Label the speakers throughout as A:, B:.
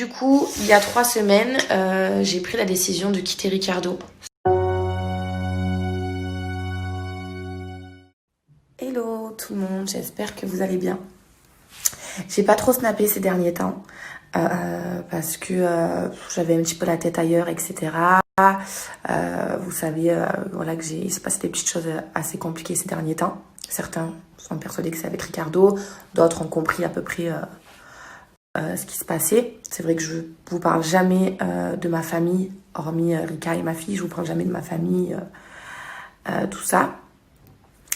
A: Du coup, il y a 3 semaines, j'ai pris la décision de quitter Ricardo. Hello tout le monde, j'espère que vous allez bien. J'ai pas trop snappé ces derniers temps parce que j'avais un petit peu la tête ailleurs, etc. Vous savez, voilà que il s'est passé des petites choses assez compliquées ces derniers temps. Certains sont persuadés que c'est avec Ricardo, d'autres ont compris à peu près ce qui se passait. C'est vrai que je vous parle jamais de ma famille, hormis Rika et ma fille, je vous parle jamais de ma famille, tout ça.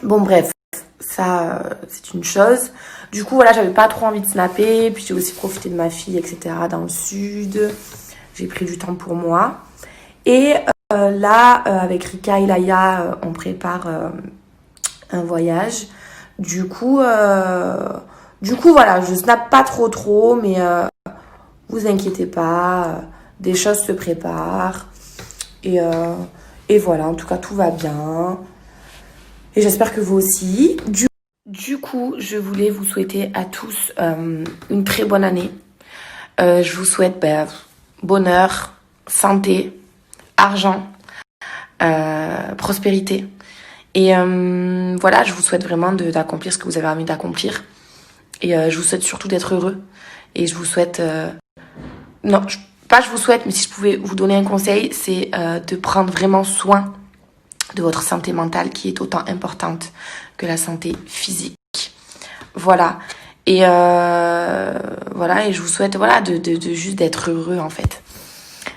A: Bon bref, ça c'est une chose. Du coup voilà, j'avais pas trop envie de snapper, puis j'ai aussi profité de ma fille, etc. dans le sud. J'ai pris du temps pour moi. Et là, avec Rika et Laïa, on prépare un voyage. Du coup, voilà, je snappe pas trop, mais vous inquiétez pas, des choses se préparent. Et voilà, en tout cas, tout va bien. Et j'espère que vous aussi. Du coup, je voulais vous souhaiter à tous une très bonne année. Je vous souhaite bonheur, santé, argent, prospérité. Et voilà, je vous souhaite vraiment d'accomplir ce que vous avez envie d'accomplir. Et je vous souhaite surtout d'être heureux. Et je vous souhaite... non, pas je vous souhaite, mais si je pouvais vous donner un conseil, c'est de prendre vraiment soin de votre santé mentale qui est autant importante que la santé physique. Voilà. Et voilà, et je vous souhaite de juste d'être heureux en fait.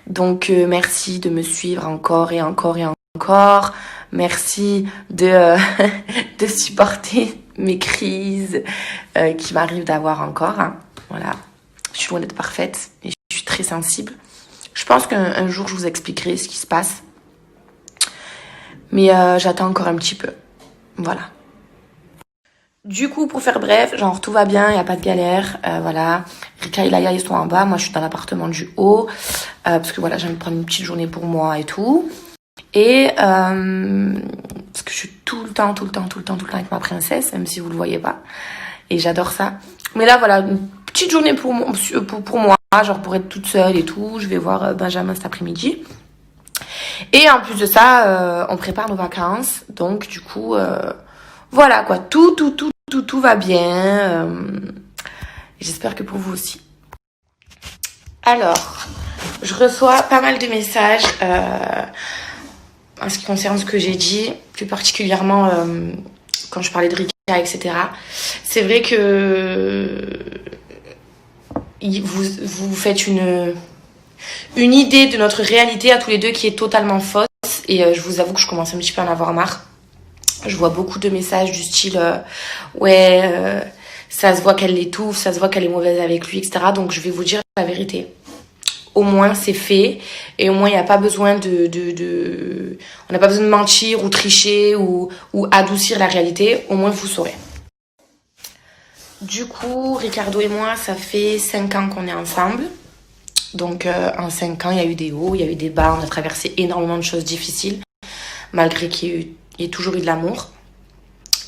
A: Donc merci de me suivre encore et encore et encore. Merci de supporter mes crises qui m'arrivent d'avoir encore. Hein. Voilà, je suis loin d'être parfaite et je suis très sensible. Je pense qu'un jour je vous expliquerai ce qui se passe. Mais j'attends encore un petit peu. Voilà. Du coup, pour faire bref, genre tout va bien, il n'y a pas de galère. Voilà. Rika et Laïa, ils sont en bas. Moi, je suis dans l'appartement du haut. Parce que voilà, j'aime prendre une petite journée pour moi et tout. Et parce que je suis tout le temps avec ma princesse, même si vous le voyez pas. Et j'adore ça. Mais là, voilà, une petite journée pour moi, genre pour être toute seule et tout. Je vais voir Benjamin cet après-midi. Et en plus de ça, on prépare nos vacances. Donc, du coup, voilà quoi. Tout va bien. J'espère que pour vous aussi. Alors, je reçois pas mal de messages en ce qui concerne ce que j'ai dit, plus particulièrement quand je parlais de Rika, etc. C'est vrai que vous faites une idée de notre réalité à tous les deux qui est totalement fausse. Et je vous avoue que je commence un petit peu à en avoir marre. Je vois beaucoup de messages du style ça se voit qu'elle l'étouffe, ça se voit qu'elle est mauvaise avec lui, etc. Donc je vais vous dire la vérité. Au moins c'est fait et au moins il n'y a pas besoin on n'a pas besoin de mentir ou tricher ou adoucir la réalité. Au moins vous saurez. Du coup, Ricardo et moi, ça fait 5 ans qu'on est ensemble. Donc en 5 ans, il y a eu des hauts, il y a eu des bas, on a traversé énormément de choses difficiles, malgré qu'il y ait toujours eu de l'amour.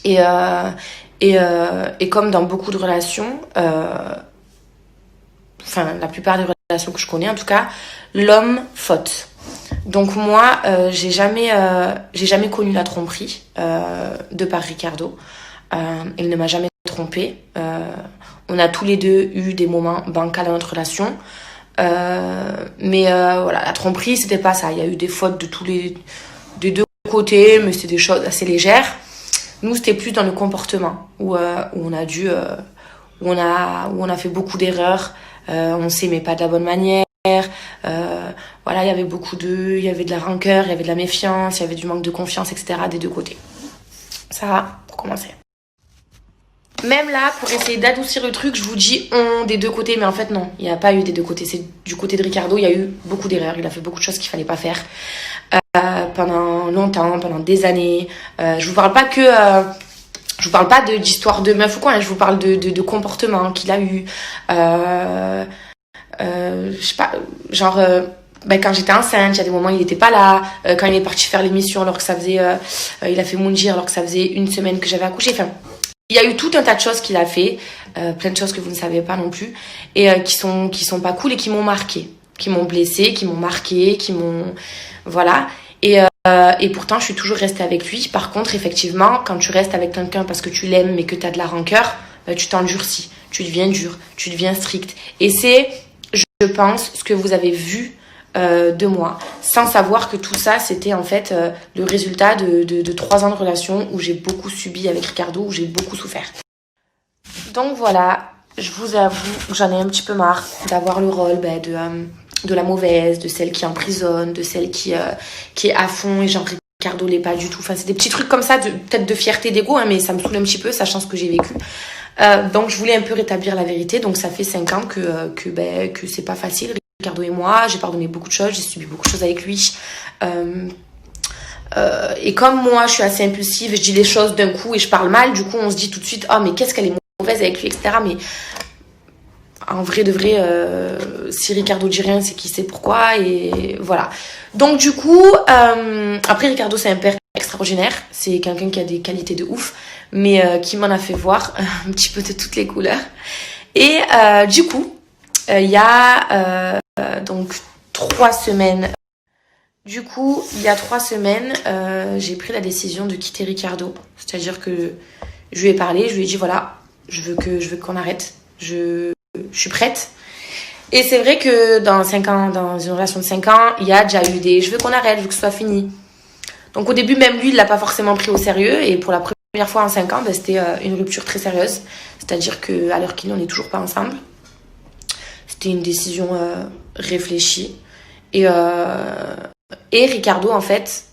A: Et comme dans beaucoup de relations, enfin la plupart des relations que je connais en tout cas, l'homme faute. Donc moi, j'ai jamais connu la tromperie de par Ricardo. Il ne m'a jamais trompée. On a tous les deux eu des moments bancals dans notre relation. Mais voilà, la tromperie c'était pas ça. Il y a eu des fautes des deux côtés, mais c'était des choses assez légères. Nous c'était plus dans le comportement où on a dû où on a fait beaucoup d'erreurs. On s'aimait pas de la bonne manière. Voilà, il y avait il y avait de la rancœur, il y avait de la méfiance, il y avait du manque de confiance, etc. des deux côtés. Ça va, pour commencer. Même là, pour essayer d'adoucir le truc, je vous dis des deux côtés, mais en fait non, il n'y a pas eu des deux côtés. C'est du côté de Ricardo, il y a eu beaucoup d'erreurs, il a fait beaucoup de choses qu'il fallait pas faire pendant longtemps, pendant des années. Je vous parle pas d'histoire de meuf ou quoi, hein, je vous parle de comportement qu'il a eu. Je sais pas, genre quand j'étais enceinte, il y a des moments où il n'était pas là. Quand il est parti faire l'émission alors que ça faisait, il a fait Moundir alors que ça faisait 1 semaine que j'avais accouché. Enfin, il y a eu tout un tas de choses qu'il a fait, plein de choses que vous ne savez pas non plus, et qui sont pas cool et qui m'ont marqué, qui m'ont blessé, qui m'ont marqué, qui m'ont... Voilà. Et pourtant, je suis toujours restée avec lui. Par contre, effectivement, quand tu restes avec quelqu'un parce que tu l'aimes mais que tu as de la rancœur, bah, tu t'endurcis, tu deviens dur, tu deviens strict. Et c'est, je pense, ce que vous avez vu de moi, sans savoir que tout ça, c'était en fait le résultat de 3 ans de relation où j'ai beaucoup subi avec Ricardo, où j'ai beaucoup souffert. Donc voilà, je vous avoue que j'en ai un petit peu marre d'avoir le rôle de la mauvaise, de celle qui emprisonne, de celle qui est à fond et genre Ricardo l'est pas du tout. Enfin, c'est des petits trucs comme ça, peut-être de fierté, d'ego, hein, mais ça me saoule un petit peu, sachant ce que j'ai vécu. Donc je voulais un peu rétablir la vérité. Donc ça fait 5 ans que c'est pas facile. Ricardo et moi, j'ai pardonné beaucoup de choses, j'ai subi beaucoup de choses avec lui. Et comme moi, je suis assez impulsive, je dis les choses d'un coup et je parle mal, du coup on se dit tout de suite, oh mais qu'est-ce qu'elle est mauvaise avec lui, etc. Mais en vrai de vrai, si Ricardo dit rien, c'est qu'il sait pourquoi, et voilà. Donc du coup, après Ricardo c'est un père extraordinaire, c'est quelqu'un qui a des qualités de ouf, mais qui m'en a fait voir un petit peu de toutes les couleurs. Et du coup, il y a donc 3 semaines. Du coup, il y a 3 semaines, j'ai pris la décision de quitter Ricardo. C'est-à-dire que je lui ai parlé, je lui ai dit voilà, je veux qu'on arrête. Je suis prête. Et c'est vrai que dans 5 ans, dans une relation de 5 ans, il y a déjà eu des je veux qu'on arrête, je veux que ce soit fini. Donc au début, même lui, il l'a pas forcément pris au sérieux. Et pour la première fois en 5 ans, c'était une rupture très sérieuse. C'est-à-dire qu'à l'heure qu'il est, on n'est toujours pas ensemble. C'était une décision réfléchie. Et Ricardo, en fait,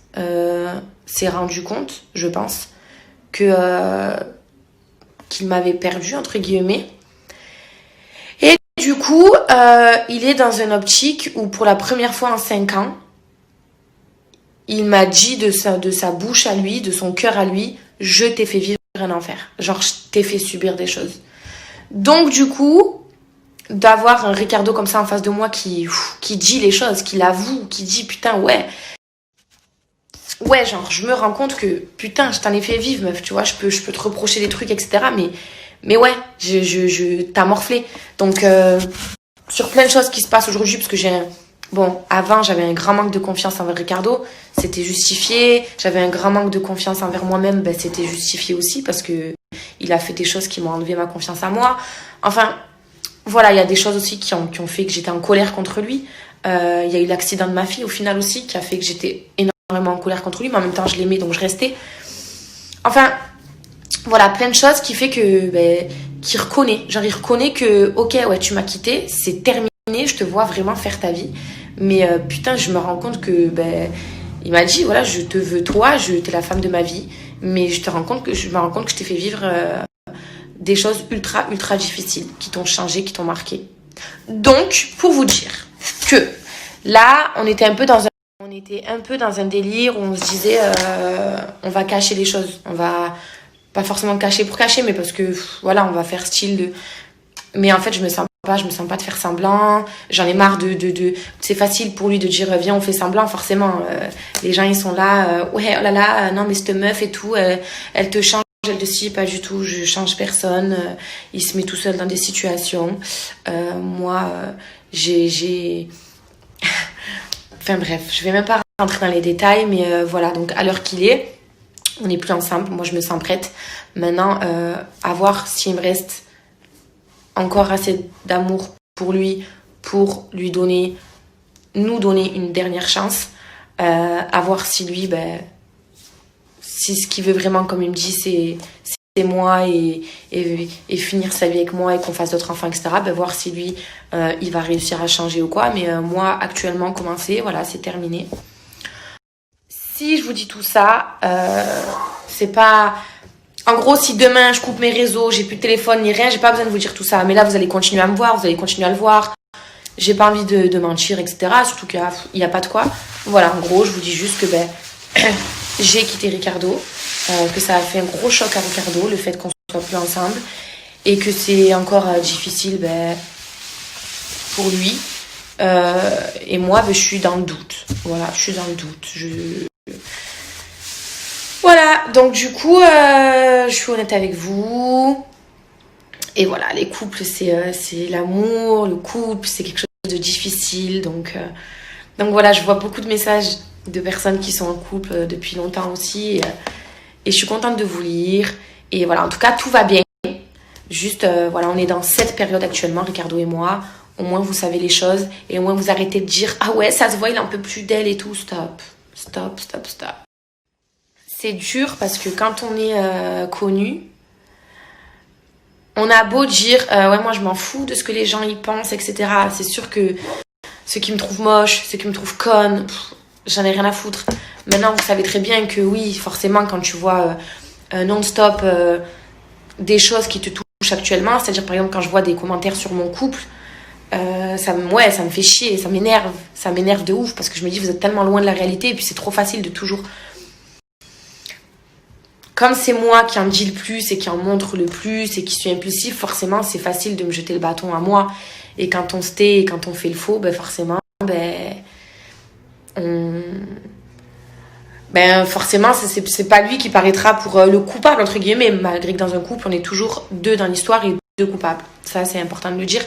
A: s'est rendu compte, je pense, qu'il m'avait perdu, entre guillemets. Et du coup, il est dans une optique où, pour la première fois en 5 ans, il m'a dit de sa bouche à lui, de son cœur à lui, je t'ai fait vivre un enfer. Genre, je t'ai fait subir des choses. Donc, du coup, d'avoir un Ricardo comme ça en face de moi qui dit les choses, qui l'avoue, qui dit putain, ouais, genre, je me rends compte que putain, je t'en ai fait vivre, meuf, tu vois, je peux te reprocher des trucs, etc. Mais ouais, t'as morflé. Donc, sur plein de choses qui se passent aujourd'hui, parce que bon, avant, j'avais un grand manque de confiance envers Ricardo, c'était justifié. J'avais un grand manque de confiance envers moi-même, ben, c'était justifié aussi, parce que il a fait des choses qui m'ont enlevé ma confiance en moi. Enfin, voilà, il y a des choses aussi qui ont fait que j'étais en colère contre lui. Il y a eu l'accident de ma fille, au final aussi, qui a fait que j'étais énormément en colère contre lui, mais en même temps, je l'aimais, donc je restais. Enfin, voilà, plein de choses qui fait que... qu'il reconnaît. Genre, il reconnaît que, ok, ouais, tu m'as quitté, c'est terminé, je te vois vraiment faire ta vie. Mais putain, je me rends compte que... il m'a dit, voilà, je te veux toi, t'es la femme de ma vie. Mais je me rends compte que je t'ai fait vivre des choses ultra, ultra difficiles qui t'ont changé, qui t'ont marqué. Donc, pour vous dire que là, on était un peu dans un délire où on se disait, on va cacher les choses. On va pas forcément cacher pour cacher, mais parce que, voilà, on va faire style de... Mais en fait, je me sens pas de faire semblant. J'en ai marre de... C'est facile pour lui de dire, viens, on fait semblant, forcément. Les gens, ils sont là, ouais, oh là là, non, mais cette meuf et tout, elle te change, elle te dit, pas du tout, je change personne. Il se met tout seul dans des situations. Moi, j'ai... Enfin bref, je vais même pas rentrer dans les détails, mais voilà, donc à l'heure qu'il est, on n'est plus ensemble, moi je me sens prête. Maintenant, à voir s'il me reste encore assez d'amour pour lui nous donner une dernière chance. À voir si lui, si ce qu'il veut vraiment, comme il me dit, c'est moi et finir sa vie avec moi et qu'on fasse d'autres enfants, etc. Voir si lui, il va réussir à changer ou quoi. Mais moi, actuellement, commencer, voilà, c'est terminé. Si je vous dis tout ça, c'est pas... En gros, si demain, je coupe mes réseaux, j'ai plus de téléphone ni rien, j'ai pas besoin de vous dire tout ça. Mais là, vous allez continuer à me voir, vous allez continuer à le voir. J'ai pas envie de mentir, etc. Surtout qu'il y a pas de quoi. Voilà, en gros, je vous dis juste que j'ai quitté Ricardo, que ça a fait un gros choc à Ricardo, le fait qu'on soit plus ensemble, et que c'est encore difficile pour lui. Et moi, je suis dans le doute. Voilà, je suis dans le doute. Voilà, donc du coup, je suis honnête avec vous. Et voilà, les couples, c'est l'amour, le couple, c'est quelque chose de difficile. Donc voilà, je vois beaucoup de messages de personnes qui sont en couple depuis longtemps aussi. Et je suis contente de vous lire. Et voilà, en tout cas, tout va bien. Juste, voilà, on est dans cette période actuellement, Ricardo et moi. Au moins, vous savez les choses. Et au moins, vous arrêtez de dire, ah ouais, ça se voit, il en peut plus d'elle et tout. Stop. Stop, stop, stop. C'est dur parce que quand on est connu, on a beau dire, ouais, moi, je m'en fous de ce que les gens y pensent, etc. C'est sûr que ceux qui me trouvent moche, ceux qui me trouvent conne, j'en ai rien à foutre. Maintenant, vous savez très bien que oui, forcément, quand tu vois non-stop des choses qui te touchent actuellement, c'est-à-dire par exemple quand je vois des commentaires sur mon couple, ça me fait chier, ça m'énerve de ouf parce que je me dis vous êtes tellement loin de la réalité et puis c'est trop facile de toujours... Comme c'est moi qui en dis le plus et qui en montre le plus et qui suis impulsif, forcément c'est facile de me jeter le bâton à moi. Et quand on se tait et quand on fait le faux, ben forcément, forcément, c'est pas lui qui paraîtra pour le coupable, entre guillemets, malgré que dans un couple, on est toujours deux dans l'histoire et deux coupables. Ça, c'est important de le dire.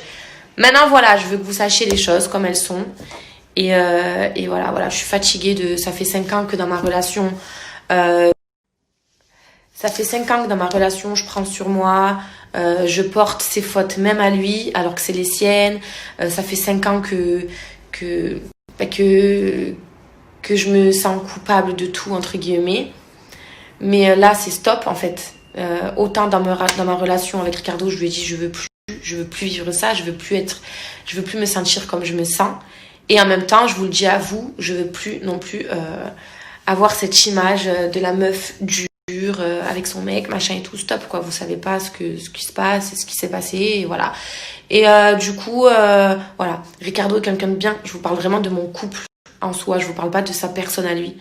A: Maintenant, voilà, je veux que vous sachiez les choses comme elles sont. Et voilà, je suis fatiguée de... Ça fait 5 ans que dans ma relation... je prends sur moi, je porte ses fautes même à lui, alors que c'est les siennes. Ça fait 5 ans que je me sens coupable de tout, entre guillemets. Mais là, c'est stop, en fait. Autant dans ma relation avec Ricardo, je lui ai dit, je veux plus vivre ça, je veux plus me sentir comme je me sens. Et en même temps, je vous le dis à vous, je veux plus non plus avoir cette image de la meuf dure avec son mec, machin et tout. Stop, quoi. Vous savez pas ce qui se passe, ce qui s'est passé, et voilà. Et du coup, voilà. Ricardo est quelqu'un de bien. Je vous parle vraiment de mon couple en soi. Je vous parle pas de sa personne à lui.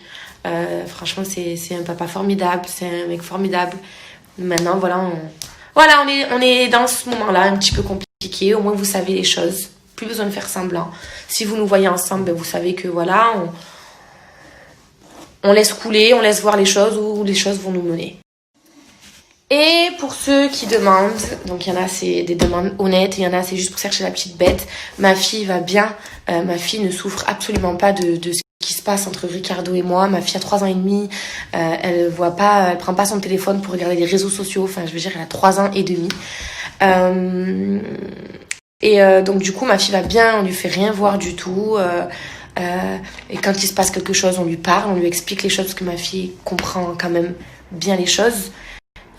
A: Franchement, c'est un papa formidable, c'est un mec formidable. Maintenant, voilà, on est dans ce moment-là un petit peu compliqué. Au moins, vous savez les choses. Plus besoin de faire semblant. Si vous nous voyez ensemble, vous savez que voilà, on laisse couler, on laisse voir les choses où les choses vont nous mener. Et pour ceux qui demandent, donc il y en a c'est des demandes honnêtes, il y en a c'est juste pour chercher la petite bête. Ma fille va bien, ma fille ne souffre absolument pas de ce qui se passe entre Ricardo et moi. Ma fille a 3 ans et demi, elle prend pas son téléphone pour regarder les réseaux sociaux, enfin je veux dire elle a 3 ans et demi. Donc du coup ma fille va bien, on lui fait rien voir du tout. Et quand il se passe quelque chose, on lui parle, on lui explique les choses parce que ma fille comprend quand même bien les choses.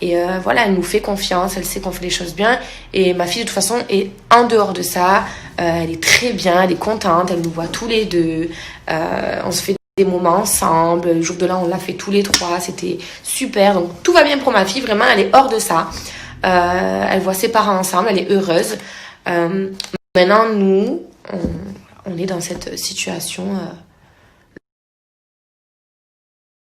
A: Et voilà, elle nous fait confiance, elle sait qu'on fait les choses bien. Et ma fille, de toute façon, est en dehors de ça. Elle est très bien, elle est contente, elle nous voit tous les deux. On se fait des moments ensemble. Le jour de l'an, on l'a fait tous les 3. C'était super. Donc tout va bien pour ma fille, vraiment, elle est hors de ça. Elle voit ses parents ensemble, elle est heureuse. Maintenant, nous, on est dans cette situation